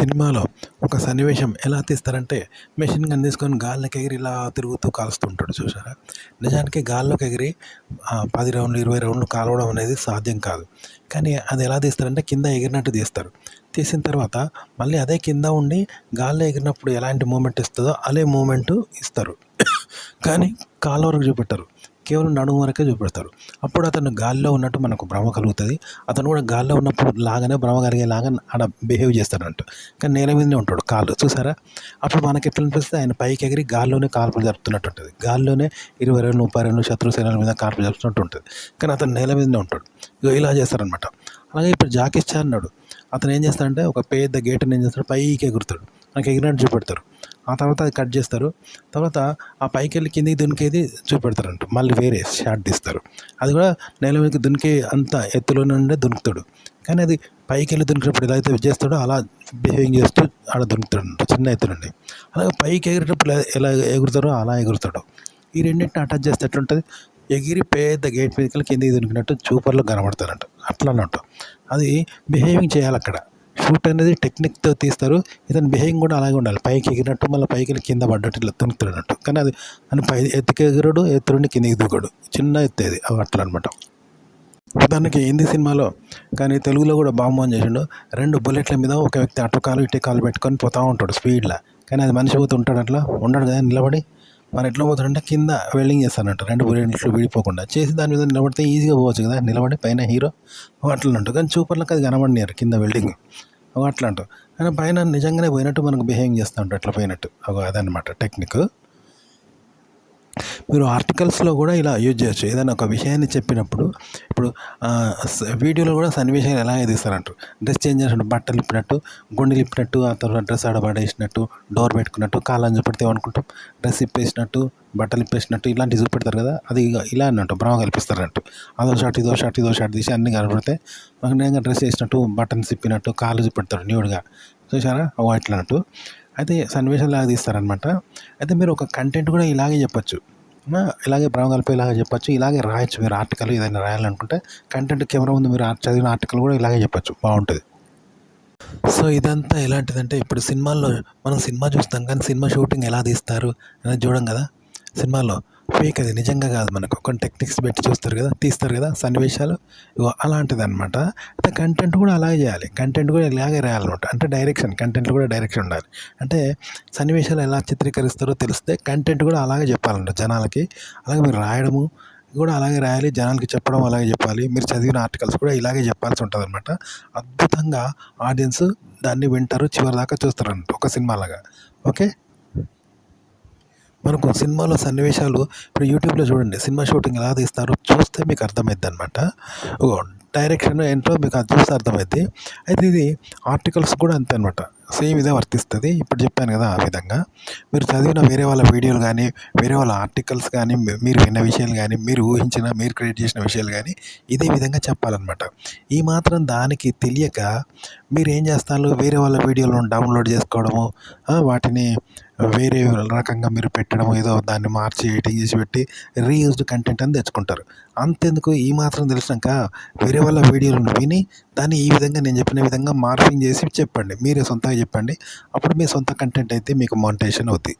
సినిమాలో ఒక సన్నివేశం ఎలా తీస్తారంటే మెషిన్ గన్ తీసుకొని గాల్లోకి ఎగిరి ఇలా తిరుగుతూ కాలుస్తుంటాడు చూసారా. నిజానికి గాల్లోకి ఎగిరి 10 రౌండ్లు 20 రౌండ్లు కాలవడం అనేది సాధ్యం కాదు. కానీ అది ఎలా తీస్తారంటే కింద ఎగిరినట్టు తీస్తారు. తీసిన తర్వాత మళ్ళీ అదే కింద ఉండి గాల్లో ఎగిరినప్పుడు ఎలాంటి మూమెంట్ ఇస్తుందో అదే మూమెంట్ ఇస్తారు. కానీ కాళ్ళ వరకు చూపెట్టరు, కేవలం నడుము వరకే చూపెడతారు. అప్పుడు అతను గాల్లో ఉన్నట్టు మనకు భ్రమ కలుగుతుంది. అతను కూడా గాల్లో ఉన్నప్పుడు లాగానే భ్రమ కలిగేలాగా ఆడ బిహేవ్ చేస్తాడంట. కానీ నేల మీదనే ఉంటాడు, కాళ్ళు చూసారా. అప్పుడు మనకి ఎట్లా అనిపిస్తుంది, ఆయన పైకి ఎగిరి గాల్లోనే కాల్పులు జరుపుతున్నట్టు ఉంటుంది. గాల్లోనే 20 రౌండ్లు 30 రౌండ్లు శత్రు సేనల మీద కాల్పులు జరుపుతున్నట్టు ఉంటుంది. కానీ అతను నేల మీదనే ఉంటాడు. ఇలా చేస్తారనమాట. అలాగే ఇప్పుడు జాకీ చాన్ అన్నాడు, అతను ఏం చేస్తాడంటే ఒక పెద్ద గేటుని ఏం చేస్తాడు, పైకి ఎగురుతాడు, మనకి ఎగిరినట్టు చూపెడతారు. ఆ తర్వాత అది కట్ చేస్తారు. తర్వాత ఆ పైకి వెళ్ళి కిందికి దునికేది చూపెడతారంట, మళ్ళీ వేరే షాట్ తీస్తారు. అది కూడా నేల మీదకి దునికే అంత ఎత్తులో నుండే దునుకుతాడు. కానీ అది పైకి వెళ్ళి దునికినప్పుడు ఎలా అయితే చేస్తాడో అలా బిహేవింగ్ చేస్తూ ఆడ దునుకుతాడంట, చిన్న ఎత్తు నుండి. అలాగే పైకి ఎగిరేటప్పుడు ఎలా ఎగురుతారో అలా ఎగురుతాడు. ఈ రెండింటిని అటాచ్ చేస్తే ఎట్లుంటుంది, ఎగిరి పెద్ద గేట్ మీదకి కిందికి దునికినట్టు చూపర్లో కనబడతారంట. అట్లా అన్నట్టు అది బిహేవింగ్ చేయాలి అక్కడ. షూట్ అనేది టెక్నిక్తో తీస్తారు. ఇతని బిహేవింగ్ కూడా అలాగే ఉండాలి, పైకి ఎగిరినట్టు మళ్ళీ పైకి వెళ్ళి కింద పడ్డట్టు ఇట్లా దునుకుతున్నట్టు. కానీ అది అని పై ఎత్తుకి ఎగురుడు, ఎత్తు నుండి కిందికి దిగుడు, చిన్న ఎత్తేది అట్లా అనమాట. ఉదాహరణకి హిందీ సినిమాలో కానీ తెలుగులో కూడా బాంబు చేసిండు. 2 బుల్లెట్ల మీద ఒక వ్యక్తి అటు కాలు ఇటు కాలు పెట్టుకొని పోతూ ఉంటాడు స్పీడ్లో. కానీ అది మనిషి పోతూ ఉంటాడు, అట్లా ఉండడు కదా నిలబడి. మరి ఎట్లా పోతాడంటే కింద వెల్డింగ్ చేస్తానంట, 2 బుల్లెట్లు విడిపోకుండా చేసి దాని మీద నిలబడితే ఈజీగా పోవచ్చు కదా నిలబడి, పైన హీరో అట్లా ఉంటుంది. కానీ చూపర్లకు అది కనబడినారు కింద వెల్డింగ్ అట్లా అంటారు. కానీ పైన నిజంగానే పోయినట్టు మనకు బిహేవింగ్ చేస్తూ ఉంటారు, అట్లా పోయినట్టు అదనమాట టెక్నిక్. మీరు ఆర్టికల్స్లో కూడా ఇలా యూజ్ చేయొచ్చు. ఏదైనా ఒక విషయాన్ని చెప్పినప్పుడు ఇప్పుడు వీడియోలో కూడా సన్నివేశాలు ఎలాగే తీస్తారంటారు. డ్రెస్ చేంజ్ చేసినట్టు, బట్టలు ఇప్పినట్టు, గుండెలు ఇప్పినట్టు, ఆ తర్వాత డ్రెస్ ఆడబడేసినట్టు, డోర్ పెట్టుకున్నట్టు, కాళ్ళని చూపెడితే అనుకుంటాం, డ్రెస్ ఇప్పేసినట్టు, బట్టలు ఇప్పేసినట్టు ఇలాంటివి చూపెడతారు కదా. అది ఇలా అన్నట్టు భ్రమ కల్పిస్తారంటూ. అదో షాట్ ఇదో షాట్ తీసి అన్నీ కనబడితే మనకు నిజంగా డ్రెస్ వేసినట్టు, బటన్స్ ఇప్పినట్టు, కాళ్ళు చూపెడతారు న్యూడ్గా, చూసారా ఇట్లా అన్నట్టు. అయితే సన్నివేశాలు లాగా తీస్తారనమాట. అయితే మీరు ఒక కంటెంట్ కూడా ఇలాగే చెప్పచ్చు, ఇలాగే భ్రమ కలిపేలాగా చెప్పచ్చు, ఇలాగే రాయొచ్చు. మీరు ఆర్టికల్ ఏదైనా రాయాలనుకుంటే కంటెంట్ కెమెరా ముందు మీరు చదివిన ఆర్టికల్ కూడా ఇలాగే చెప్పచ్చు, బాగుంటుంది. సో ఇదంతా ఎలాంటిదంటే ఇప్పుడు సినిమాల్లో మనం సినిమా చూస్తాం, కానీ సినిమా షూటింగ్ ఎలా తీస్తారు అనేది చూడం కదా. సినిమాలో ఫేక్, అది నిజంగా కాదు, మనకు కొన్ని టెక్నిక్స్ పెట్టి చూస్తారు కదా, తీస్తారు కదా సన్నివేశాలు, అలాంటిది అనమాట. అయితే కంటెంట్ కూడా అలాగే చేయాలి, కంటెంట్ కూడా ఇలాగే రాయాలన్నమాట. అంటే డైరెక్షన్, కంటెంట్లో కూడా డైరెక్షన్ ఉండాలి. అంటే సన్నివేశాలు ఎలా చిత్రీకరిస్తారో తెలిస్తే కంటెంట్ కూడా అలాగే చెప్పాలంట జనాలకి. అలాగే మీరు రాయడము కూడా అలాగే రాయాలి, జనాలకి చెప్పడం అలాగే చెప్పాలి. మీరు చదివిన ఆర్టికల్స్ కూడా ఇలాగే చెప్పాల్సి ఉంటుంది అనమాట. అద్భుతంగా ఆడియన్స్ దాన్ని వింటారు, చివరి దాకా చూస్తారన్నమాట ఒక సినిమాలాగా. ఓకే, మనకు సినిమాలో సన్నివేశాలు ఇప్పుడు యూట్యూబ్లో చూడండి, సినిమా షూటింగ్ ఎలా తీస్తారో చూస్తే మీకు అర్థమైద్ది అనమాట. డైరెక్షన్ ఏంటో మీకు అది చూస్తే అర్థమైద్ది. అయితే ఇది ఆర్టికల్స్ కూడా అంతే అనమాట, సేమ్ ఇదే వర్తిస్తుంది. ఇప్పుడు చెప్పాను కదా, ఆ విధంగా మీరు చదివిన వేరే వాళ్ళ వీడియోలు కానీ, వేరే వాళ్ళ ఆర్టికల్స్ కానీ, మీరు విన్న విషయాలు కానీ, మీరు ఊహించిన, మీరు క్రియేట్ చేసిన విషయాలు కానీ ఇదే విధంగా చెప్పాలన్నమాట. ఈ మాత్రం దానికి తెలియక మీరు ఏం చేస్తారు, వేరే వాళ్ళ వీడియోలను డౌన్లోడ్ చేసుకోవడము, వాటిని వేరే రకంగా మీరు పెట్టడము, ఏదో దాన్ని మార్చి ఎడిటింగ్ చేసి పెట్టి రీయూజ్డ్ కంటెంట్ అని తెచ్చుకుంటారు. అంతెందుకు, ఈ మాత్రం తెలిసినాక వేరే వాళ్ళ వీడియోలను విని దాన్ని ఈ విధంగా నేను చెప్పిన విధంగా మార్పింగ్ చేసి చెప్పండి, మీరే సొంతంగా చెప్పండి. అప్పుడు మీ సొంత కంటెంట్ అయితే మీకు మానిటైజేషన్ అవుతుంది.